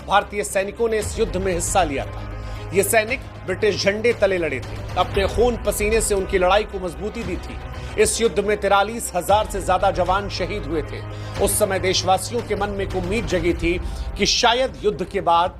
भारतीय सैनिकों ने इस युद्ध में हिस्सा लिया था। ये सैनिक ब्रिटिश झंडे तले लड़े थे, अपने खून पसीने से उनकी लड़ाई को मजबूती दी थी। इस युद्ध में 43,000 से ज्यादा जवान शहीद हुए थे। उस समय देशवासियों के मन में एक उम्मीद जगी थी कि शायद युद्ध के बाद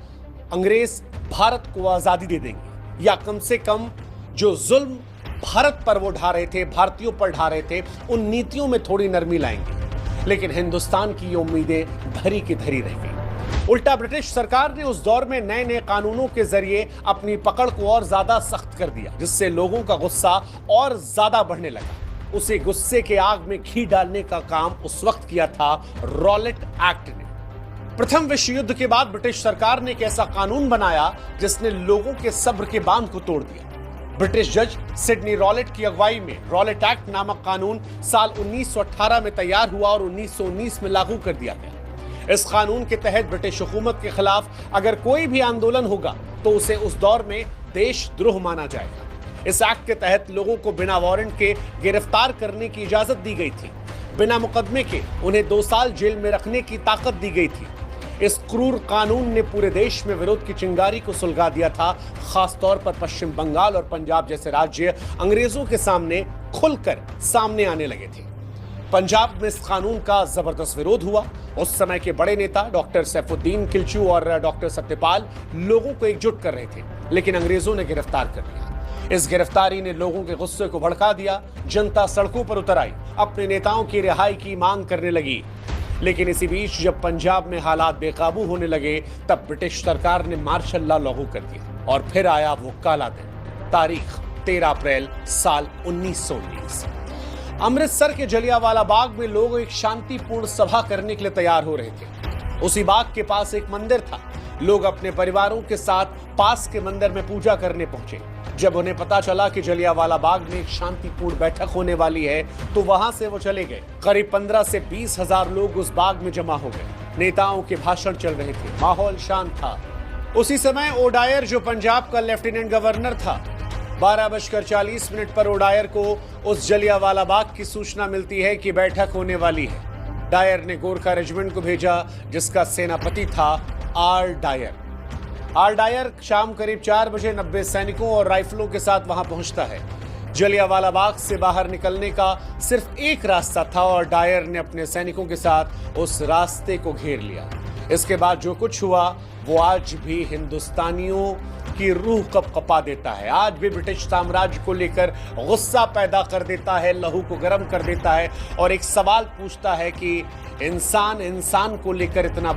अंग्रेज भारत को आजादी दे देंगे, या कम से कम जो जुल्म भारत पर वो ढा रहे थे, भारतीयों पर ढा रहे थे, उन नीतियों में थोड़ी नरमी लाएंगे। लेकिन हिंदुस्तान की ये उम्मीदें धरी की धरी रह गई। उल्टा ब्रिटिश सरकार ने उस दौर में नए नए कानूनों के जरिए अपनी पकड़ को और ज्यादा सख्त कर दिया, जिससे लोगों का गुस्सा और ज्यादा बढ़ने लगा। उसे गुस्से के आग में घी डालने का काम उस वक्त किया था रॉलेट एक्ट ने। प्रथम विश्व युद्ध के बाद ब्रिटिश सरकार ने एक ऐसा कानून बनाया जिसने लोगों के सब्र के बांध को तोड़ दिया। ब्रिटिश जज सिडनी रॉलेट की अगुवाई में रॉलेट एक्ट नामक कानून साल 1918 में तैयार हुआ और 1919 में लागू कर दिया गया। इस कानून के तहत ब्रिटिश हुकूमत के खिलाफ अगर कोई भी आंदोलन होगा तो उसे उस दौर में देशद्रोह माना जाएगा। इस एक्ट के तहत लोगों को बिना वारंट के गिरफ्तार करने की इजाजत दी गई थी। बिना मुकदमे के उन्हें 2 साल जेल में रखने की ताकत दी गई थी। इस क्रूर कानून ने पूरे देश में विरोध की चिंगारी को सुलगा दिया था। खासतौर पर पश्चिम बंगाल और पंजाब जैसे राज्य अंग्रेजों के सामने खुलकर सामने आने लगे थे। पंजाब में इस कानून का जबरदस्त विरोध हुआ। उस समय के बड़े नेता डॉक्टर सैफुद्दीन किल्चू और डॉक्टर सत्यपाल लोगों को एकजुट कर रहे थे, लेकिन अंग्रेजों ने गिरफ्तार कर लिया। इस गिरफ्तारी ने लोगों के गुस्से को भड़का दिया। जनता सड़कों पर उतर आई, अपने नेताओं की रिहाई की मांग करने लगी। लेकिन इसी बीच जब पंजाब में हालात बेकाबू होने लगे, तब ब्रिटिश सरकार ने मार्शल लॉ लागू कर दिया और फिर आया वो काला दिन। तारीख 13 अप्रैल साल 1919। अमृतसर के जलियांवाला बाग में लोग एक शांतिपूर्ण सभा करने के लिए तैयार हो रहे थे। उसी बाग के पास एक मंदिर था। लोग अपने परिवारों के साथ पास के मंदिर में पूजा करने पहुंचे। जब उन्हें पता चला कि जलियांवाला बाग में एक शांतिपूर्ण बैठक होने वाली है, तो वहां से वो चले गए। करीब 15 से 20 हजार लोग उस बाग में जमा हो गए। नेताओं के भाषण चल रहे थे, माहौल शांत था। उसी समय ओडायर, जो पंजाब का लेफ्टिनेंट गवर्नर था, 12:40 पर ओडायर को उस जलियांवाला बाग की सूचना मिलती है कि बैठक होने वाली है। डायर ने गोरखा रेजिमेंट को भेजा, जिसका सेनापति था आर डायर। आर डायर शाम करीब 4 बजे 90 सैनिकों और राइफलों के साथ वहां पहुंचता है। जलियांवाला बाग से बाहर निकलने का सिर्फ एक रास्ता था और डायर ने अपने सैनिकों के साथ उस रास्ते को घेर लिया। इसके बाद जो कुछ हुआ वो आज भी हिंदुस्तानियों की रूह कपकपा देता है। आज भी ब्रिटिश साम्राज्य को लेकर गुस्सा पैदा कर देता है, लहू को गर्म कर देता है और एक सवाल पूछता है कि इंसान को लेकर इतना